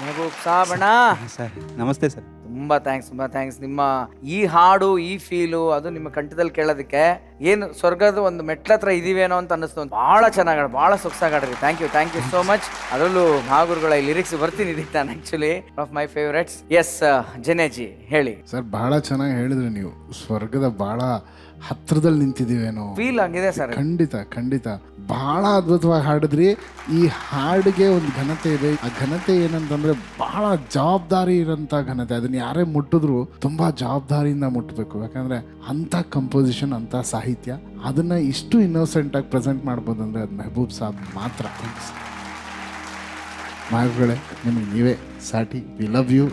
Mehboob Sabanna sir namaste sir. ತುಂಬಾ thanks. ನಿಮ್ಮ ಈ ಹಾಡು ಈ ಫೀಲು ಅದು ನಿಮ್ಮ ಕಂಠದಲ್ಲಿ ಕೇಳೋದಕ್ಕೆ ಏನು ಸ್ವರ್ಗದ ಒಂದು ಮೆಟ್ಲ ಹತ್ರ ಇದೀವೇನೋ ಅಂತ ಅನ್ನಿಸ್ತು. ಬಹಳ ಚೆನ್ನಾಗಿ ಬಹಳ ಸೊಗಸಾಗಾಡ್ರಿ. Thank you so much. ಅದರಲ್ಲೂ ಮಹಾಗುರುಗಳ ಈ ಲಿರಿಕ್ಸ್ ಬರ್ತೀನಿ ಇದಕ್ಕೆ ನಾನು actually of my favourites. Yes ಜನೇಜಿ ಹೇಳಿ ಸರ್. ಬಹಳ ಚೆನ್ನಾಗಿ ಹೇಳಿದ್ರಿ ನೀವು. ಸ್ವರ್ಗದ ಬಹಳ ಹತ್ರದಲ್ಲಿ ನಿಂತಿದ್ದೀವೇನೋ ಫೀಲ್ ಆಗಿದೆ ಸರ್. ಖಂಡಿತ ಬಹಳ ಅದ್ಭುತವಾಗಿ ಹಾಡಿದ್ರಿ. ಈ ಹಾಡಿಗೆ ಒಂದು ಘನತೆ ಇದೆ. ಆ ಘನತೆ ಏನಂತಂದ್ರೆ ಬಹಳ ಜವಾಬ್ದಾರಿ ಇರೋಂಥ ಘನತೆ. ಅದನ್ನ ಯಾರೇ ಮುಟ್ಟಿದ್ರು ತುಂಬಾ ಜವಾಬ್ದಾರಿಯಿಂದ ಮುಟ್ಟಬೇಕು. ಯಾಕಂದ್ರೆ ಅಂಥ ಕಂಪೋಸಿಷನ್, ಅಂಥ ಸಾಹಿತ್ಯ, ಅದನ್ನ ಇಷ್ಟು ಇನ್ನೋಸೆಂಟ್ ಆಗಿ ಪ್ರೆಸೆಂಟ್ ಮಾಡ್ಬೋದು ಅಂದ್ರೆ ಅದು ಮೆಹಬೂಬ್ ಸಾಬ್ ಮಾತ್ರ. ಮಾಯಗಳೇ, ನಿಮಗೆ ನೀವೇ ಸಾಟಿ. We love you.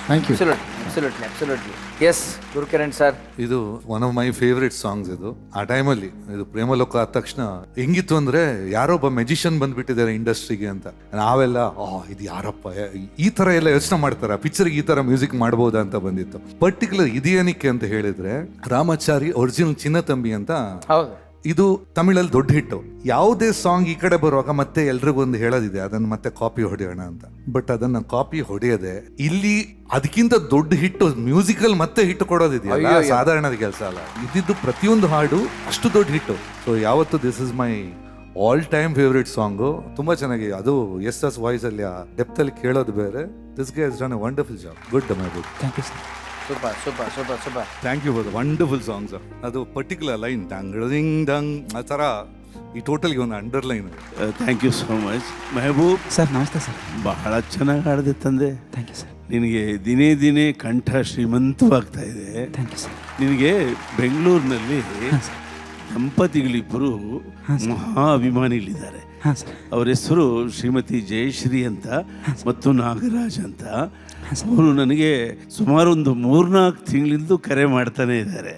Thank you. Absolutely. Yes Gurukiran sir. ಇದು one of my favourite songs. ಇದು ಆ ಟೈಮಲ್ಲಿ ಇದು ಪ್ರೇಮಲೋಕ ಆದ ತಕ್ಷಣ ಹೆಂಗಿತ್ತು ಅಂದ್ರೆ ಯಾರೊಬ್ಬ ಮೆಜಿಷಿಯನ್ ಬಂದ್ಬಿಟ್ಟಿದ್ದಾರೆ ಇಂಡಸ್ಟ್ರಿಗೆ ಅಂತ. ನಾವೆಲ್ಲ ಇದು ಯಾರಪ್ಪ, ಈ ತರ ಎಲ್ಲ ಯೋಚನೆ ಮಾಡ್ತಾರ, ಪಿಕ್ಚರ್ಗೆ ಈ ತರ ಮ್ಯೂಸಿಕ್ ಮಾಡ್ಬೋದಾ ಅಂತ ಬಂದಿತ್ತು. ಪರ್ಟಿಕ್ಯುಲರ್ ಇದೇನಕ್ಕೆ ಅಂತ ಹೇಳಿದ್ರೆ, ರಾಮಾಚಾರಿ ಒರಿಜಿನಲ್ ಚಿನ್ನ ತಂಬಿ ಅಂತ ಹೌದು, ಇದು ತಮಿಳಲ್ಲಿ ದೊಡ್ಡ ಹಿಟ್ಟು. ಯಾವುದೇ ಸಾಂಗ್ ಈ ಕಡೆ ಬರುವಾಗ ಮತ್ತೆ ಎಲ್ರಿಗೂ ಒಂದು ಹೇಳೋದಿದೆ, ಅದನ್ನ ಮತ್ತೆ ಕಾಪಿ ಹೊಡೆಯೋಣ ಅಂತ. ಬಟ್ ಅದನ್ನ ಕಾಪಿ ಹೊಡೆಯದೆ ಇಲ್ಲಿ ಅದಕ್ಕಿಂತ ದೊಡ್ಡ ಹಿಟ್ಟು ಮ್ಯೂಸಿಕಲ್ ಮತ್ತೆ ಹಿಟ್ಟು ಕೊಡೋದಿದೆಯಲ್ಲ, ಸಾಧಾರಣದ ಕೆಲಸ ಅಲ್ಲ. ಇದ್ದಿದ್ದು ಪ್ರತಿಯೊಂದು ಹಾಡು ಅಷ್ಟು ದೊಡ್ಡ ಹಿಟ್ಟು. ಸೊ ಯಾವತ್ತು this is my all time favourite song. ತುಂಬಾ ಚೆನ್ನಾಗಿ ಅದು ಎಸ್ ವಾಯ್ಸ್ ಅಲ್ಲಿ ಆ ಡೆಪ್ತ್ ಅಲ್ಲಿ ಕೇಳೋದು ಬೇರೆ. This guy has done a wonderful job. Good Mehboob. Thank you sir. Super. Thank you for the wonderful songs. ಅದು ಪರ್ಟಿಕ್ಯುಲರ್ ಲೈನ್ ದಂಗ್ ಆ ಥರ ಈ ಟೋಟಲ್ಗೆ ಒಂದು underline. Thank you so much Mehboob sir namaste sir. ಬಹಳ ಚೆನ್ನಾಗಿ ಹಾಡಿದೆ ತಂದೆ. Thank you sir. ನಿನಗೆ ದಿನೇ ದಿನೇ ಕಂಠ ಶ್ರೀಮಂತವಾಗ್ತಾ ಇದೆ. Thank you sir. ನಿನಗೆ ಬೆಂಗಳೂರಿನಲ್ಲಿ ದಂಪತಿಗಳಿಬ್ಬರು ಮಹಾ ಅಭಿಮಾನಿಗಳಿದ್ದಾರೆ. ಹಾಂ ಸರ್. ಅವರ ಹೆಸರು ಶ್ರೀಮತಿ ಜಯಶ್ರೀ ಅಂತ ಮತ್ತು ನಾಗರಾಜ್ ಅಂತ. ಅವರು ನನಗೆ ಸುಮಾರು ಒಂದು 3-4 ತಿಂಗಳಿಂದ ಕರೆ ಮಾಡ್ತಾನೆ ಇದ್ದಾರೆ.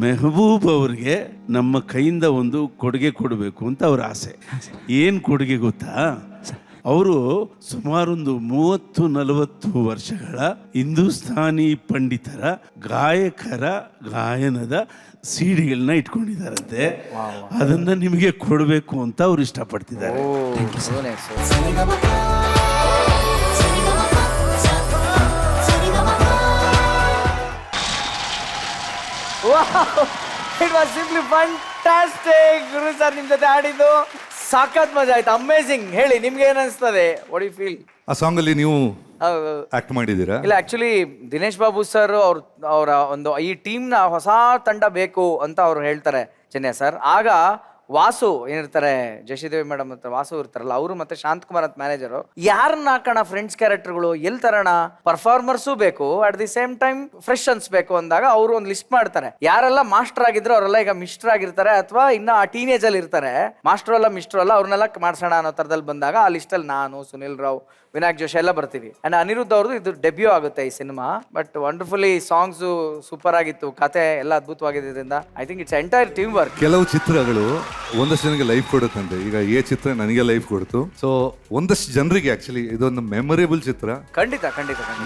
ಮೆಹಬೂಬ್ ಅವ್ರಿಗೆ ನಮ್ಮ ಕೈಯಿಂದ ಒಂದು ಕೊಡುಗೆ ಕೊಡಬೇಕು ಅಂತ ಅವ್ರ ಆಸೆ. ಏನು ಕೊಡುಗೆ ಗೊತ್ತಾ? ಅವರು ಸುಮಾರೊಂದು 30-40 ವರ್ಷಗಳ ಹಿಂದೂಸ್ತಾನಿ ಪಂಡಿತರ ಗಾಯಕರ ಗಾಯನದ ಸಿಡಿಗಳನ್ನ ಇಟ್ಕೊಂಡಿದ್ದಾರಂತೆ. ಅದನ್ನ ನಿಮಗೆ ಕೊಡಬೇಕು ಅಂತ ಅವ್ರು ಇಷ್ಟಪಡ್ತಿದ್ದಾರೆ. It was simply fantastic. Guru sir ನಿಮ್ ಜೊತೆ ಆಡಿದ್ದು ಸಾಕತ್ ಮಜಾ ಆಯ್ತು. ಅಮೇಜಿಂಗ್. ಹೇಳಿ ನಿಮ್ಗೆ ಏನ್ ಅನ್ಸ್ತದೆ? What you feel? ಆ ಸಾಂಗ್ ಅಲ್ಲಿ ನೀವು ಆಕ್ಟ್ ಮಾಡಿದ್ದೀರಾ? ಇಲ್ಲ, ಆಕ್ಚುಲಿ ದಿನೇಶ್ ಬಾಬು ಸರ್ ಅವರ ಒಂದು ಈ ಟೀಮ್ನ ಹೊಸ ತಂಡ ಬೇಕು ಅಂತ ಅವ್ರು ಹೇಳ್ತಾರೆ ಚೆನ್ನೈ ಸರ್. ಆಗ ವಾಸು ಏನಿರ್ತಾರೆ, ಜಶಿದೇವಿ ಮೇಡಮ್ ಅಂತ ವಾಸು ಇರ್ತಾರಲ್ಲ, ಅವರು ಮತ್ತೆ ಶಾಂತಕುಮಾರ್ ಅಂತ ಮ್ಯಾನೇಜರು, ಯಾರನ್ನ ಹಾಕೋಣ ಫ್ರೆಂಡ್ಸ್ ಕ್ಯಾರೆಕ್ಟರ್ಗಳು, ಎಲ್ಲಿ ತರೋಣ, ಪರ್ಫಾರ್ಮರ್ಸು ಬೇಕು, at the same time fresh ಅನ್ಸ್ಬೇಕು ಅಂದಾಗ ಅವರು ಒಂದು ಲಿಸ್ಟ್ ಮಾಡ್ತಾರೆ. ಯಾರೆಲ್ಲ ಮಾಸ್ಟರ್ ಆಗಿದ್ರು ಅವರೆಲ್ಲ ಈಗ ಮಿಸ್ಟರ್ ಆಗಿರ್ತಾರೆ, ಅಥವಾ ಇನ್ನ ಆ ಟೀನೇಜ್ ಅಲ್ಲಿ ಇರ್ತಾರೆ, ಮಾಸ್ಟರ್ ಅಲ್ಲ ಮಿಸ್ಟರ್ ಅಲ್ಲ, ಅವ್ರನ್ನೆಲ್ಲ ಮಾಡ್ಸೋಣ ಅನ್ನೋ ತರದಲ್ಲಿ ಬಂದಾಗ ಆ ಲಿಸ್ಟ್ ಅಲ್ಲಿ ನಾನು, ಸುನಿಲ್ ರಾವ್, ವಿನಾಯಕ್ ಜೋಶಿ ಎಲ್ಲ ಬರ್ತೀವಿ. ಅಂಡ್ ಅನಿರುದ್ಧ ಅವ್ರದ್ದು ಇದು ಡೆಬ್ಯೂ ಆಗುತ್ತೆ ಈ cinema. But wonderfully songs super ಆಗಿತ್ತು, ಕತೆ ಎಲ್ಲ ಅದ್ಭುತವಾಗಿದ್ದರಿಂದ I think it's entire team work. ಕೆಲವು ಚಿತ್ರಗಳು ಒಂದಷ್ಟು ಜನಕ್ಕೆ ಲೈಫ್ ಕೊಡುತ್ತಂತೆ. ಈಗ ಈ ಚಿತ್ರ ನನಗೆ ಲೈಫ್ ಕೊಡ್ತು. ಸೊ ಒಂದಷ್ಟು ಜನರಿಗೆ ಆಕ್ಚುಲಿ ಇದೊಂದು ಮೆಮೊರೇಬಲ್ ಚಿತ್ರ. ಖಂಡಿತ.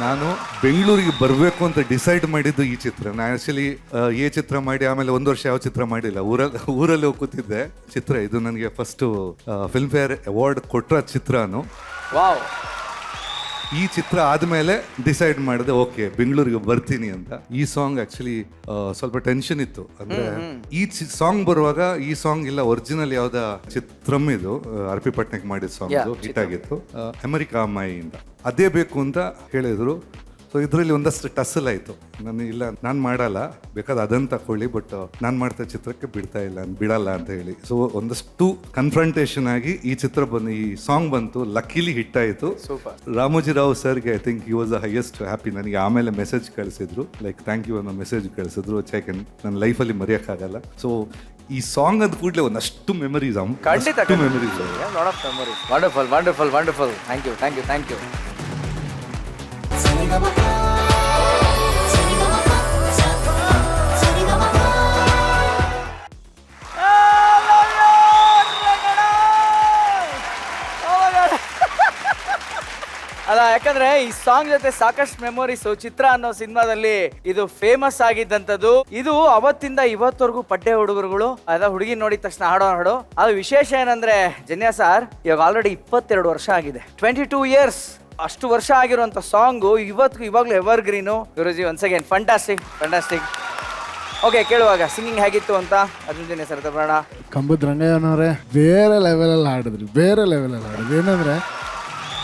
ನಾನು ಬೆಂಗಳೂರಿಗೆ ಬರಬೇಕು ಅಂತ ಡಿಸೈಡ್ ಮಾಡಿದ್ದು ಈ ಚಿತ್ರ. ನಾನು ಆಕ್ಚುಲಿ ಈ ಚಿತ್ರ ಮಾಡಿ ಆಮೇಲೆ 1 ವರ್ಷ ಯಾವ ಚಿತ್ರ ಮಾಡಿಲ್ಲ, ಊರಲ್ಲಿ ಹೋಗಿ ಕೂತಿದ್ದೆ. ಚಿತ್ರ ಇದು ನನಗೆ ಫಸ್ಟ್ ಫಿಲ್ಮ್ ಫೇರ್ ಅವಾರ್ಡ್ ಕೊಟ್ಟ ಚಿತ್ರನು. ವಾವ್. ಈ ಚಿತ್ರ ಆದ್ಮೇಲೆ ಡಿಸೈಡ್ ಮಾಡಿದೆ ಓಕೆ ಬೆಂಗಳೂರಿಗೆ ಬರ್ತೀನಿ ಅಂತ. ಈ ಸಾಂಗ್ ಆಕ್ಚುಲಿ ಸ್ವಲ್ಪ ಟೆನ್ಷನ್ ಇತ್ತು. ಅಂದ್ರೆ ಈ ಸಾಂಗ್ ಬರುವಾಗ ಈ ಸಾಂಗ್ ಇಲ್ಲ, ಒರಿಜಿನಲ್ ಯಾವ್ದ ಚಿತ್ರಮ್ ಇದು R.P. ಪಟ್ನಾಯಕ್ ಮಾಡಿದ ಸಾಂಗ್ ಹಿಟ್ ಆಗಿತ್ತು, ಅಮೆರಿಕಾ ಅಮ್ಮಾಯಿ ಇಂದ. ಅದೇ ಬೇಕು ಅಂತ ಹೇಳಿದ್ರು. ಸೊ ಇದರಲ್ಲಿ ಒಂದಷ್ಟು ಟಸಲ್ ಆಯಿತು. ನಾನು ಮಾಡಲ್ಲ, ಬೇಕಾದ್ರೆ ಅದನ್ನು ತಗೊಳ್ಳಿ, ಬಟ್ ನಾನು ಮಾಡ್ತಾ ಚಿತ್ರಕ್ಕೆ ಬಿಡಲ್ಲ ಅಂತ ಹೇಳಿ. ಸೊ ಒಂದಷ್ಟು ಕನ್ಫ್ರಂಟೇಷನ್ ಆಗಿ ಈ ಚಿತ್ರ ಈ ಸಾಂಗ್ ಬಂತು. ಲಕ್ಕಿಲಿ ಹಿಟ್ ಆಯಿತು. ರಾಮೋಜಿರಾವ್ ಸರ್ಗೆ I think he was the highest happy. ನನಗೆ ಆಮೇಲೆ ಮೆಸೇಜ್ ಕಳಿಸಿದ್ರು, ಲೈಕ್ ಥ್ಯಾಂಕ್ ಯು ಅನ್ನೋ ಮೆಸೇಜ್ ಕಳಿಸಿದ್ರು. ನನ್ನ ಲೈಫಲ್ಲಿ ಮರೆಯೋಕ್ಕಾಗಲ್ಲ. ಸೊ ಈ ಸಾಂಗ್ ಅಂದ ಕೂಡಲೇ ಒಂದಷ್ಟು memories, memories. Wonderful. Thank you. ಅಲ್ಲ, ಯಾಕಂದ್ರೆ ಈ ಸಾಂಗ್ ಜೊತೆ ಸಾಕಷ್ಟು ಮೆಮೊರೀಸ್ ಚಿತ್ರ ಅನ್ನೋ ಸಿನಿಮಾದಲ್ಲಿ ಇದು ಫೇಮಸ್ ಆಗಿದ್ದಂಥದ್ದು. ಇದು ಅವತ್ತಿಂದ ಇವತ್ತವರೆಗೂ ಪಡ್ಡೆ ಹುಡುಗರುಗಳು ಅದ ಹುಡುಗಿ ನೋಡಿದ ತಕ್ಷಣ ಹಾಡೋ ಹಾಡು. ಅದು ವಿಶೇಷ ಏನಂದ್ರೆ ಜನ್ಯ ಸರ್, ಇವಾಗ ಆಲ್ರೆಡಿ 22 ವರ್ಷ ಆಗಿದೆ, 22 ಇಯರ್ಸ್. ಅಷ್ಟು ವರ್ಷ ಆಗಿರುವಂತ ಸಾಂಗು ಇವಾಗ್ಲೂ ಎವರ್ ಗ್ರೀನು. ಗುರುಜಿ ಒನ್ಸ್ ಅಗೇನ್ ಫ್ಯಾಂಟಾಸ್ಟಿಕ್. ಓಕೆ, ಕೇಳುವಾಗ ಸಿಂಗಿಂಗ್ ಹೇಗಿತ್ತು ಅಂತ ಅರ್ಜುನ್ ಜನ್ಯ ಸರ್ ಬರೋಣ. ಕಂಬದ ರಂಗಯ್ಯನವರೇ ಬೇರೆ ಲೆವೆಲಲ್ಲಿ ಹಾಡಿದ್ರಿ, ಏನಂದ್ರೆ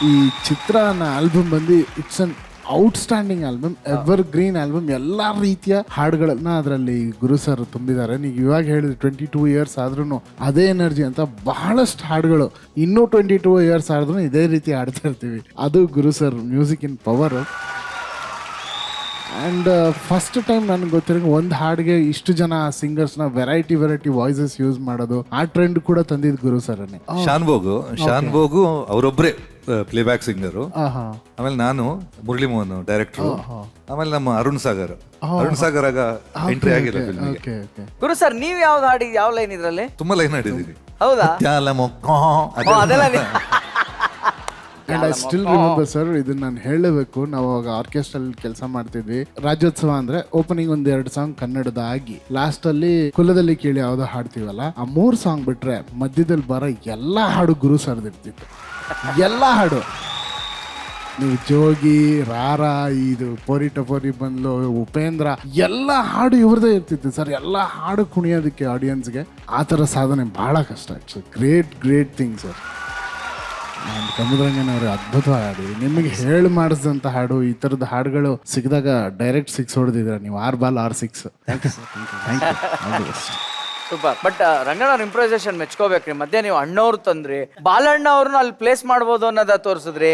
ಈ ಚಿತ್ರನ ಆಲ್ಬಮ್ ಬಂದು it's an outstanding album, ever green album. ಎಲ್ಲ ರೀತಿಯ ಹಾಡುಗಳನ್ನ ಅದರಲ್ಲಿ ಗುರು ಸರ್ ತುಂಬಿದ್ದಾರೆ. ನೀವು ಇವಾಗ ಹೇಳಿದ್ರಿ 22 ಇಯರ್ಸ್ ಆದ್ರೂ ಅದೇ ಎನರ್ಜಿ ಅಂತ ಬಹಳಷ್ಟು ಹಾಡುಗಳು ಇನ್ನೂ 22 ಇಯರ್ಸ್ ಆದ್ರೂ ಇದೇ ರೀತಿ ಹಾಡ್ತಾ ಇರ್ತೀವಿ. ಅದು Guru sir music in power. And first time ನನಗೆ ಗೊತ್ತಿರೋ ಒಂದು ಹಾಡಿಗೆ ಇಷ್ಟು ಜನ ಸಿಂಗರ್ಸ್ನ ವೆರೈಟಿ ವಾಯ್ಸಸ್ ಯೂಸ್ ಮಾಡೋದು, ಆ ಟ್ರೆಂಡ್ ಕೂಡ ತಂದಿದ್ದು ಗುರು ಸರ್ನೇ. ಶಾನ್ಭೋಗು ಅವರೊಬ್ಬರೇ ಪ್ಲೇಬ್ಯಾಕ್ ಸಿಂಗರು. ಆಮೇಲೆ ನಾನು ಮುರಳಿ ಮೋಹನ್ ಡೈರೆಕ್ಟರ್. ಆಮೇಲೆ ನಮ್ಮ ಅರುಣ್ ಸಾಗರ್ ಆಗ ಎಂಟ್ರಿ ಆಗಿಲ್ಲ ಫಿಲ್ಮಿಗೆ. ಗುರು ಸರ್, ನೀವ್ ಯಾವ್ದು ಹಾಡಿ, ಯಾವ ಲೈನ್ ಇದ್ರಲ್ಲಿ? ತುಂಬಾ ಲೈನ್ ಹಾಡಿದೀನಿ. ಹೌದಾ? ಅದೆಲ್ಲ and I still remember sir, ಇದನ್ನ ನಾನು ಹೇಳಬೇಕು. ನಾವು ಅವಾಗ ಆರ್ಕೆಸ್ಟ್ರಲ್ಲಿ ಕೆಲಸ ಮಾಡ್ತಿದ್ವಿ. ರಾಜ್ಯೋತ್ಸವ ಅಂದ್ರೆ ಓಪನಿಂಗ್ 1-2 ಸಾಂಗ್ ಕನ್ನಡದ ಆಗಿ, ಲಾಸ್ಟ್ ಅಲ್ಲಿ ಕುಲದಲ್ಲಿ ಕೇಳಿ ಯಾವ್ದೋ ಹಾಡ್ತೀವಲ್ಲ, ಆ 3 ಸಾಂಗ್ ಬಿಟ್ರೆ ಮಧ್ಯದಲ್ಲಿ ಬರೋ ಎಲ್ಲಾ ಹಾಡು ಗುರು ಸರ್ದಿರ್ತಿತ್ತು. ಎಲ್ಲ ಹಾಡು, ನೀವು ಜೋಗಿ, ರಾರಾ, ಇದು ಪೋರಿ ಟಪೋರಿ ಬಂದ್ಲು, ಉಪೇಂದ್ರ, ಎಲ್ಲ ಹಾಡು ಇವ್ರದೇ ಇರ್ತಿತ್ತು ಸರ್. ಎಲ್ಲ ಹಾಡು ಕುಣಿಯೋದಕ್ಕೆ ಆಡಿಯನ್ಸ್ಗೆ. ಆ ಥರ ಸಾಧನೆ ಬಹಳ ಕಷ್ಟ. It's great thing sir. And ಕಂಬದರಂಗನವರು ಅದ್ಭುತವಾಗಿ ಹಾಡಿದ್ರಿ. ನಿಮಗೆ ಹೇಳಿ ಮಾಡಿಸಿದಂಥ ಹಾಡು, ಈ ಥರದ ಹಾಡುಗಳು ಸಿಕ್ಕಿದಾಗ ಡೈರೆಕ್ಟ್ 6 ಹೊಡೆದಿದ್ರ ನೀವು. 6 ಬಾಲ್ 6 6. ಸೂಪರ್. ಬಟ್ ರಂಗಣ್ಣವ್ರ ಇಂಪ್ರೈಸೇಷನ್ ಮೆಚ್ಕೋಬೇಕ್ರಿ. ಮಧ್ಯೆ ನೀವು ಅಣ್ಣವ್ರು ತಂದ್ರಿ, ಬಾಲಣ್ಣ ಅವ್ರನ್ನ ಅಲ್ಲಿ ಪ್ಲೇಸ್ ಮಾಡ್ಬೋದು ಅನ್ನೋದ ತೋರಿಸಿದ್ರಿ.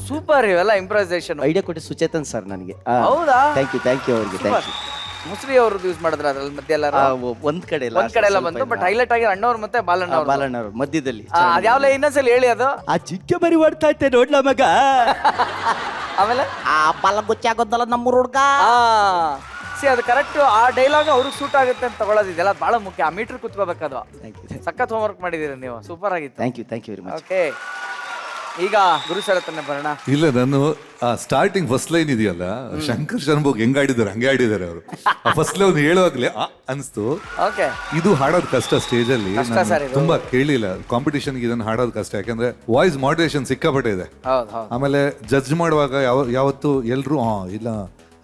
ಸೂಪರ್. ಇವೆಲ್ಲ ಇಂಪ್ರೈಸೇಷನ್ ಐಡಿಯಾ ಕೊಟ್ಟು ಸುಚೇತನ್ ಸರ್ ನನಗೆ. ಹೌದಾ? ಥ್ಯಾಂಕ್ ಯು ಅವ್ರಿಗೆ. Thank you. ಮುಸ್ರಿ ಅವ್ರದ್ದು ಯೂಸ್ ಮಾಡಿದ್ರ ಅದ್ರಲ್ಲಿ ಮಧ್ಯೆ ಎಲ್ಲ ಒಂದ್ ಕಡೆ ಎಲ್ಲ ಬಂತು. ಬಟ್ ಹೈಲೈಟ್ ಆಗಿ ಅಣ್ಣವ್ರು ಮತ್ತೆ ಬಾಲಣ್ಣ ಬಾಲಣ್ಣವ್ರು ಮಧ್ಯದಲ್ಲಿ. ಅದ್ಯಾವ್ಲ ಇನ್ನೊಂದ್ಸಲ ಹೇಳಿ ಅದು. ಆ ಚಿಕ್ಕ ಮರಿ ಓಡ್ತಾ ಇತ್ತೆ ನೋಡ್ಲ ಮಗ. ಆಮೇಲೆ ಆ ಬಾಲ ಗೊತ್ತಾಗೋದಲ್ಲ ನಮ್ಮ ಹುಡುಗ. ಅದು ಕರೆಕ್ಟ್ ಆ ಡೈಲಾಗ್ ಅವ್ರಿಗೆ ಸೂಟ್ ಆಗುತ್ತೆ ಅಂತ ತಗೊಳ್ಳೋದಿದೆಲ್ಲ ಬಹಳ ಮುಖ್ಯ. ಆ ಮೀಟರ್ ಕುತ್ಕೋಬೇಕದು. ಸಖತ್ ಹೋಮ್ ವರ್ಕ್ ಮಾಡಿದೀರಿ ನೀವು, ಸೂಪರ್ ಆಗಿತ್ತು. Thank you very much. Okay, ಈಗ ಗುರು ಸರ್ ಹತ್ರನೇ ಬರೋಣ. ಇಲ್ಲ, ನಾನು ಆ ಸ್ಟಾರ್ಟಿಂಗ್ ಫಸ್ಟ್ ಲೈನ್ ಇದೆಯಲ್ಲ, ಶಂಕರ್ ಶಾನ್ಭೋಗ್ ಹೆಂಗ್ ಆಡಿದ್ದಾರೆ ಹಂಗೆ ಆಡಿದ್ದಾರೆ ಅವರು. ಆ ಫಸ್ಟ್ ಲೈನ್ ಹೇಳುವಾಗ್ಲೇ ಅನ್ಸ್ತು. ಓಕೆ, ಇದು ಹಾಡೋದು ಕಷ್ಟ ಸ್ಟೇಜ್ ಅಲ್ಲಿ. ತುಂಬಾ ಕೇಳಿಲ್ಲ ಕಾಂಪಿಟೇಷನ್ ಇದನ್ನ ಹಾಡೋದು ಕಷ್ಟ, ಯಾಕಂದ್ರೆ ವಾಯ್ಸ್ ಮಾಡ್ಯುಲೇಷನ್ ಸಿಕ್ಕಾಪಟ್ಟೆ ಇದೆ. ಆಮೇಲೆ ಜಡ್ಜ್ ಮಾಡುವಾಗ ಯಾವತ್ತು ಎಲ್ರು ಇಲ್ಲ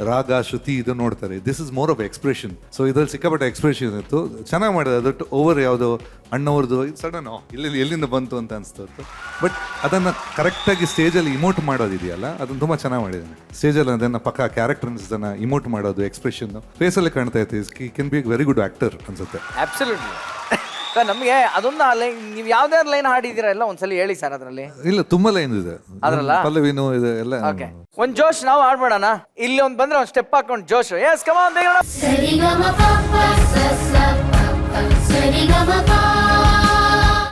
ರಾಗ ಶ್ರುತಿ ಇದು ನೋಡ್ತಾರೆ. This is more of expression. So ಇದ್ರಲ್ಲಿ ಸಿಕ್ಕಾಪಟ್ಟೆ ಎಕ್ಸ್ಪ್ರೆಷನ್ ಇತ್ತು, ಚೆನ್ನಾಗಿ ಮಾಡಿದೆ. ಅದು ಓವರ್ ಯಾವುದೋ ಅಣ್ಣವ್ರದ್ದು ಸಡನ್ ಎಲ್ಲಿಂದ ಬಂತು ಅಂತ ಅನಿಸ್ತು. ಬಟ್ ಅದನ್ನು ಕರೆಕ್ಟಾಗಿ ಸ್ಟೇಜಲ್ಲಿ ಇಮೋಟ್ ಮಾಡೋದಿದೆಯಲ್ಲ, ಅದನ್ನು ತುಂಬ ಚೆನ್ನಾಗಿ ಮಾಡಿದ್ದಾನೆ. ಸ್ಟೇಜಲ್ಲಿ ಅದನ್ನು ಪಕ್ಕ ಕ್ಯಾರೆಕ್ಟರ್ಸ್ನ ಇಮೋಟ್ ಮಾಡೋದು, ಎಕ್ಸ್ಪ್ರೆಷನ್ ಫೇಸಲ್ಲಿ ಕಾಣ್ತಾ ಇತ್ತು. ಈ can be very good actor ಅನ್ಸುತ್ತೆ. ಅಬ್ಸಲ್ಯೂಟ್ಲಿ. ನಮಗೆ ಅದೊಂದು ಲೈನ್, ನೀವು ಯಾವ್ದಾದ್ರು ಲೈನ್ ಹಾಡಿದ್ದೀರಾ ಎಲ್ಲ ಒಂದ್ಸಲ ಹೇಳಿ ಸರ್ ಅದರಲ್ಲಿ. ಇಲ್ಲ, ತುಂಬಾ ಲೈನ್ ಇದೆ ಅದ್ರಲ್ಲ, ಪಲ್ಲವಿನೂ ಇದೆ ಎಲ್ಲ. ಓಕೆ, ಒಂದ್ ಜೋಶ್ ನಾವು ಆಡ್ಬೇಡಣ. ಇಲ್ಲಿ ಒಂದ್ ಬಂದ್ರೆ ಒಂದ್ ಸ್ಟೆಪ್ ಹಾಕೊಂಡು ಜೋಶ್. S, come on.